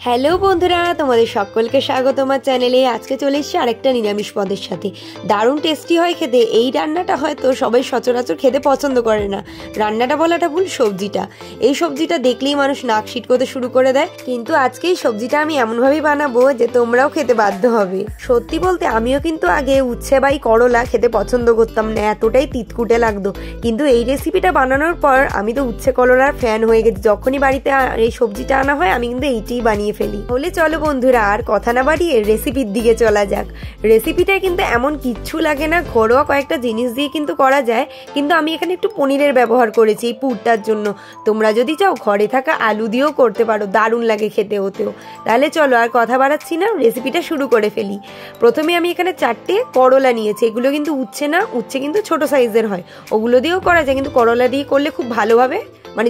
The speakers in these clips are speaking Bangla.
হ্যালো বন্ধুরা, তোমাদের সকলকে স্বাগত আমার চ্যানেলে। আজকে চলে এসেছি আরেকটা নিরামিষ পদের সাথে। দারুণ টেস্টি হয় খেতে। এই রান্নাটা হয়তো সবাই সচরাচর খেতে পছন্দ করে না। রান্নাটা বলাটা ভুল, সবজিটা। এই সবজিটা দেখলেই মানুষ নাক সিটকোতে শুরু করে দেয়, কিন্তু আজকে এই সবজিটা আমি এমনভাবেই বানাবো যে তোমরাও খেতে বাধ্য হবে। সত্যি বলতে আমিও কিন্তু আগে উচ্ছে বা করলা খেতে পছন্দ করতাম না, এতটাই তিতকুটে লাগতো। কিন্তু এই রেসিপিটা বানানোর পর আমি তো উচ্ছে করলার ফ্যান হয়ে গেছি। যখনই বাড়িতে এই সবজিটা আনা হয় আমি কিন্তু এইটাই বানিয়ে ফেলি। তাহলে চলো বন্ধুরা, আর কথা না বাড়িয়ে রেসিপির দিকে চলা যাক। রেসিপিটা কিন্তু এমন কিচ্ছু লাগে না, ঘরোয়া কয়েকটা জিনিস দিয়ে কিন্তু করা যায়। কিন্তু আমি এখানে একটু পনিরের ব্যবহার করেছি এই পুরটার জন্য। তোমরা যদি চাও ঘরে থাকা আলু দিয়েও করতে পারো, দারুণ লাগে খেতে ওতেও। তাহলে চলো আর কথা বাড়াচ্ছি না, রেসিপিটা শুরু করে ফেলি। প্রথমে আমি এখানে 4টে করলা নিয়েছি। এগুলো কিন্তু উচ্ছে না, উচ্ছে কিন্তু ছোট সাইজের হয়, ওগুলো দিয়েও করা যায়, কিন্তু করলা দিয়ে করলে খুব ভালোভাবে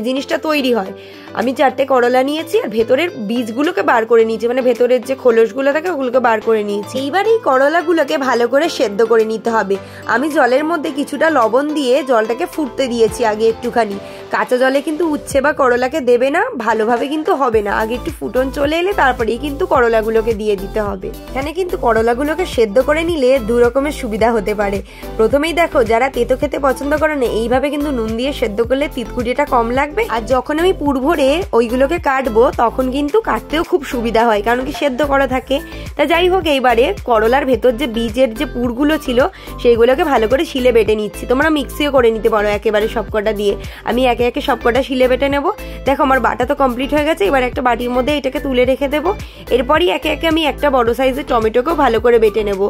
জিনিসটা তৈরি হয়। আমি 4টে করলা নিয়েছি আর ভেতরের বীজগুলোকে বার করে নিয়েছি, ভেতরের যে খোলসগুলো থাকে ওগুলোকে বার করে নিয়েছি। এইবার এই করলাগুলোকে ভালো করে সেদ্ধ করে নিতে হবে। আমি জলের মধ্যে কিছুটা লবণ দিয়ে জলটাকে ফুটতে দিয়েছি আগে একটুখানি। কাঁচা জলে কিন্তু উচ্ছে বা করলাকে দেবে না, ভালোভাবে কিন্তু হবে না। আগে একটু ফুটন চলে এলে তারপরেই কিন্তু করলাগুলোকে দিয়ে দিতে হবে। এখানে কিন্তু করলাগুলোকে সেদ্ধ করে নিলে দু রকমের সুবিধা হতে পারে। প্রথমেই দেখো, যারা তেতো খেতে পছন্দ করে না, এইভাবে কিন্তু নুন দিয়ে সেদ্ধ করলে তিতকুটিটা কম লাগবে। আর যখন আমি পুর ভরে ওইগুলোকে কাটবো তখন কিন্তু কাটতেও খুব সুবিধা হয়, কারণ কি সেদ্ধ করা থাকে। তা যাই হোক, এইবারে করলার ভেতর যে বীজের যে পুরগুলো ছিল সেইগুলোকে ভালো করে শিলে বেটে নিচ্ছি। তোমরা মিক্সিও করে নিতে পারো একেবারে সবকটা দিয়ে। আমি একে একে সবকটা শিলে বেটে নেব। দেখো আমার বাটা তো কমপ্লিট হয়ে গেছে। এবার একটা বাটির মধ্যে এটাকে তুলে রেখে দেবো। এরপরই একে একে আমি একটা বড় সাইজের টমেটোকেও ভালো করে বেটে নেব।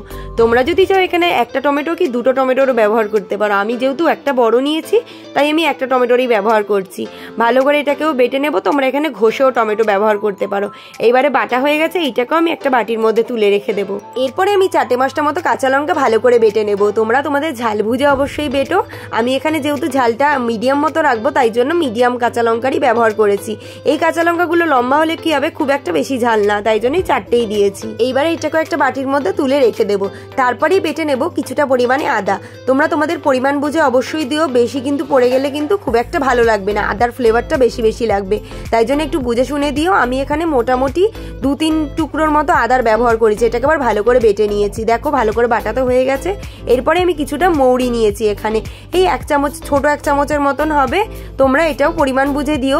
তোমরা যদি চাও এখানে একটা টমেটো কি দুটো টমেটোরও ব্যবহার করতে পারো। আমি যেহেতু একটা বড় নিয়েছি তাই আমি একটা টমেটোরই ব্যবহার করছি। ভালো করে এটাকেও বেটে নেব। তোমরা এখানে ঘষেও টমেটো ব্যবহার করতে পারো। এইবারে বাটা হয়ে গেছে, এইটাকেও আমি একটা বাটির মধ্যে তুলে রেখে দেবো। এরপরে আমি 4-5টা মতো কাঁচা লঙ্কা ভালো করে বেটে নেব। তোমরা তোমাদের ঝাল বুঝে অবশ্যই বেটো। আমি এখানে যেহেতু ঝালটা মিডিয়াম মতো রাখবো তাই জন্য মিডিয়াম কাঁচা লঙ্কারই ব্যবহার করেছি। এই কাঁচা লঙ্কাগুলো লম্বা হলে কি হবে, খুব একটা বেশি ঝাল না, তাই জন্যই 4টেই দিয়েছি। এইবারে এটাকেও একটা বাটির মধ্যে তুলে রেখে দেবো। তারপরেই বেটে নেব কিছুটা পরিমাণে আদা। তোমরা তোমাদের পরিমাণ বুঝে অবশ্যই দিও, বেশি কিন্তু পড়ে গেলে কিন্তু খুব একটা ভালো লাগবে না, আদার ফ্লেভারটা বেশি বেশি লাগবে, তাই জন্য একটু বুঝে শুনে দিও। আমি এখানে মোটামুটি 2-3 টুকরোর মতো আদার ব্যবহার করেছি। এটাকে আবার ভালো করে বেটে নিয়েছি। দেখো ভালো করে বাটাতে হয়ে গেছে। এরপরে আমি কিছুটা মৌরি নিয়েছি, এখানে এই 1 চামচ, ছোট 1 চামচের মতন হবে। তোমরা এটাও পরিমাণ বুঝে দিও,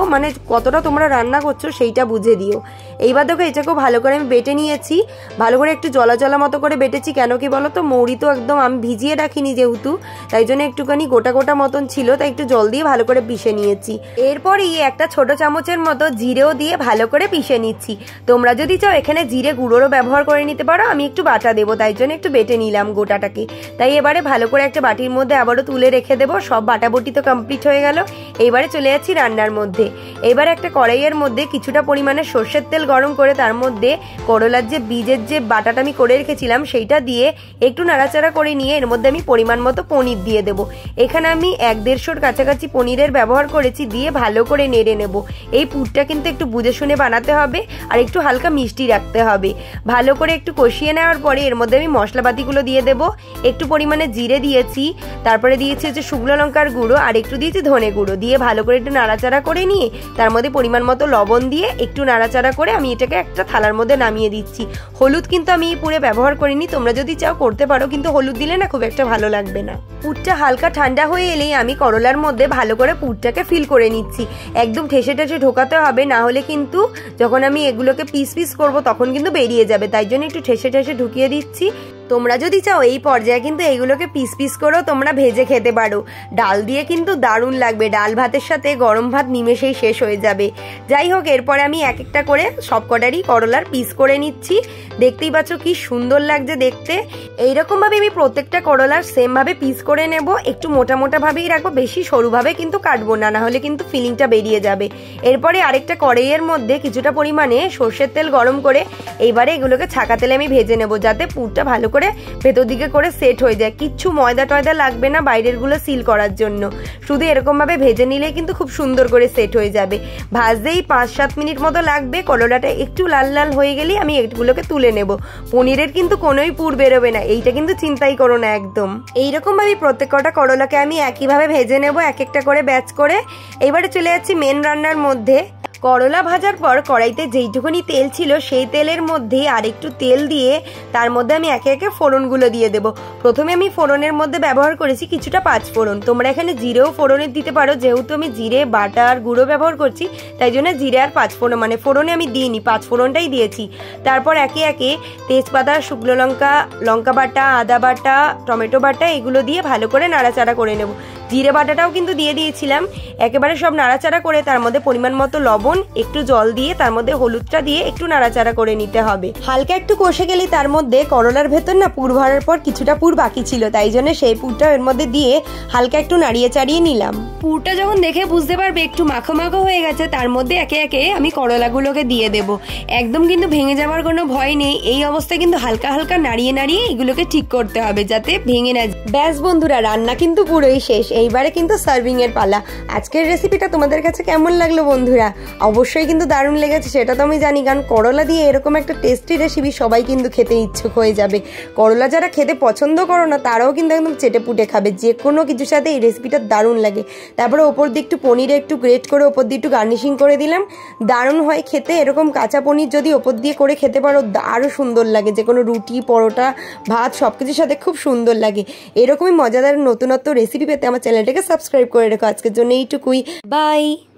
কতটা তোমরা রান্না করছো সেইটা বুঝে দিও। এইবার দেখো এটাকেও ভালো করে আমি বেটে নিয়েছি। ভালো করে একটু জলা জলা মতো করে বেটেছি, কেন কি বলো তো, মৌরি তো একদম আমি ভিজিয়ে রাখিনি যেহেতু, তাই জন্য একটুখানি গোটা গোটা মতন ছিল, তাই একটু জল দিয়ে ভালো করে পিষে নিয়েছি। এরপরই একটা ছোট চামচের মতো জিরেও দিয়ে ভালো করে পিষে নিচ্ছি। তোমরা যদি চাও এখানে জিরে গুঁড়োরও ব্যবহার করে নিতে পারো। আমি একটু বাটা দেবো তাই জন্য একটু বেটে নিলাম গোটাটাকে। তাই এবারে ভালো করে একটা বাটির মধ্যে আবারও তুলে রেখে দেবো। সব বাটাবটি তো কমপ্লিট হয়ে গেল। এইবারে চলে যাচ্ছি রান্নার মধ্যে। এবার একটা কড়াইয়ের মধ্যে কিছুটা পরিমাণে সর্ষের তেল গরম করে তার মধ্যে করলার যে বীজের যে বাটাটা আমি করে রেখেছিলাম সেইটা দিয়ে একটু নাড়াচাড়া করে নিয়ে এর মধ্যে আমি পরিমাণ মতো পনির দিয়ে দেবো। এখানে আমি 1-150-র কাছাকাছি পনিরের ব্যবহার করেছি। দিয়ে ভালো করে নেড়ে নেব। এই পুরটা কিন্তু একটু বুঝে শুনে বানাতে হবে আর একটু হালকা মিষ্টি রাখতে হবে। ভালো করে একটু কষিয়ে নেওয়ার পরে এর মধ্যে আমি মশলাপাতিগুলো দিয়ে দেব। একটু পরিমাণে জিরে দিয়েছি, তারপরে দিয়েছি হচ্ছে শুকনো লঙ্কার গুঁড়ো আর একটু দিয়েছি ধনে গুঁড়ো। দিয়ে ভালো করে একটু নাড়াচাড়া করে নিয়ে তার মধ্যে পরিমাণ মতো লবণ দিয়ে একটু নাড়াচাড়া করে আমি এটাকে একটা থালার মধ্যে নামিয়ে দিচ্ছি। হলুদ কিন্তু আমি পুরে ব্যবহার করিনি, তোমরা যদি চাও করতে পারো, কিন্তু হলুদ দিলে না খুব একটা ভালো লাগবে না। পুরটা হালকা ঠান্ডা হয়ে এলেই আমি করলার মধ্যে ভালো করে পুরটাকে ফিল করে নিচ্ছি। একদম ঠেসে ঠেসে ঢোকাতে হবে, না হলে কিন্তু যখন আমি এগুলোকে পিস পিস করব তখন কিন্তু বেরিয়ে যাবে, তাই জন্য একটু ঠেসে ঠেসে ঢুকিয়ে দিচ্ছি। তোমরা যদি চাও এই পর্যায়ে কিন্তু এইগুলোকে পিস পিস করেও তোমরা ভেজে খেতে পারো। ডাল দিয়ে কিন্তু দারুণ লাগবে, ডাল ভাতের সাথে গরম ভাত নিমেষেই শেষ হয়ে যাবে। যাই হোক, এরপরে আমি এক একটা করে সবকটারই করলার পিস করে নিচ্ছি। দেখতেই পাচ্ছ কি সুন্দর লাগছে দেখতে। এইরকম ভাবে আমি প্রত্যেকটা করলার সেম ভাবে পিস করে নেব। একটু মোটা মোটা ভাবেই রাখবো, বেশি সরুভাবে কিন্তু কাটবো না, না হলে কিন্তু ফিলিংটা বেরিয়ে যাবে। এরপরে আরেকটা কড়াইয়ের মধ্যে কিছুটা পরিমাণে সর্ষের তেল গরম করে এইবারে এগুলোকে ছাকা তেলে আমি ভেজে নেব, যাতে পুরটা ভালো করে ভেতর দিকে করে সেট হয়ে যায়। কিচ্ছু ময়দা টয়দা লাগবে না বাইরের গুলো সিল করার জন্য, শুধু এরকম ভাবে ভেজে নিলে কিন্তু খুব সুন্দর করে সেট হয়ে যাবে। ভাজতেই 5-7 মিনিট মতো লাগবে। করলাটা একটু লাল লাল হয়ে গেলেই আমি এগুলোকে তুলে নেব। পনিরের কিন্তু কোনোই পুর বেরোবে না, এইটা কিন্তু চিন্তাই করো না একদম। এইরকম ভাবে প্রত্যেকটা করলাকে আমি একইভাবে ভেজে নেব, এক একটা করে ব্যাচ করে। এইবারে চলে যাচ্ছি মেন রান্নার মধ্যে। করলা ভাজার পর কড়াইতে যেইটুকুনি তেল ছিল সেই তেলের মধ্যে আরেকটু তেল দিয়ে তার মধ্যে আমি একে একে ফোড়নগুলো দিয়ে দেবো। প্রথমে আমি ফোড়নের মধ্যে ব্যবহার করেছি কিছুটা পাঁচফোড়ন। তোমরা এখানে জিরেও ফোড়নে দিতে পারো, যেহেতু আমি জিরে বাটা আর গুঁড়ো ব্যবহার করছি তাই জন্য জিরে আর পাঁচফোড়ন মানে ফোড়নে আমি দিইনি, পাঁচফোড়নটাই দিয়েছি। তারপর একে একে তেজপাতা, শুকনো লঙ্কা, লঙ্কা বাটা, আদা বাটা, টমেটো বাটা এগুলো দিয়ে ভালো করে নাড়াচাড়া করে নেব। জিরে বাটাটাও কিন্তু দিয়ে দিয়েছিলাম। একেবারে সব নাড়াচাড়া করে তার মধ্যে পরিমাণ মতো লবণ, একটু জল দিয়ে তার মধ্যে হলুদটা দিয়ে একটু নাড়াচাড়া করে নিতে হবে। হালকা একটু কষে গেলে তার মধ্যে করলার ভেতর না পুর ভরার পর কিছুটা পুর বাকি ছিল, তাই জন্য সেই পুরটা এর মধ্যে দিয়ে হালকা একটু নাড়িয়ে চাড়িয়ে নিলাম। পুরটা যখন দেখে বুঝতে পারবে একটু মাখো মাখো হয়ে গেছে, তার মধ্যে একে একে আমি করলাগুলোকে দিয়ে দেব। একদম কিন্তু ভেঙে যাওয়ার কোনো ভয় নেই। এই অবস্থায় কিন্তু হালকা হালকা নাড়িয়ে নাড়িয়ে এগুলোকে ঠিক করতে হবে যাতে ভেঙে না যায়। ব্যাস বন্ধুরা, রান্না কিন্তু পুরোই শেষ। এইবারে কিন্তু সার্ভিং এর পালা। আজকের রেসিপিটা তোমাদের কাছে কেমন লাগলো বন্ধুরা? অবশ্যই কিন্তু দারুণ লেগেছে সেটা তো আমি জানি, কারণ করলা দিয়ে এরকম একটা টেস্টি রেসিপি সবাই কিন্তু খেতে ইচ্ছুক হয়ে যাবে। করলা যারা খেতে পছন্দ করো না তারাও কিন্তু একদম চেটে পুটে খাবে। যে কোনো কিছুর সাথে এই রেসিপিটা দারুণ লাগে। তারপরে ওপর দিয়ে একটু পনিরে একটু গ্রেট করে ওপর দিয়ে একটু গার্নিশিং করে দিলাম। দারুণ হয় খেতে। এরকম কাঁচা পনির যদি ওপর দিয়ে করে খেতে পারো আরও সুন্দর লাগে। যে কোনো রুটি, পরোটা, ভাত সব কিছুর সাথে খুব সুন্দর লাগে। এরকমই মজাদার নতুনত্ব রেসিপি পেতে আমার চ্যানেলটাকে সাবস্ক্রাইব করে রেখো। আজকের জন্য এইটুকুই। বাই।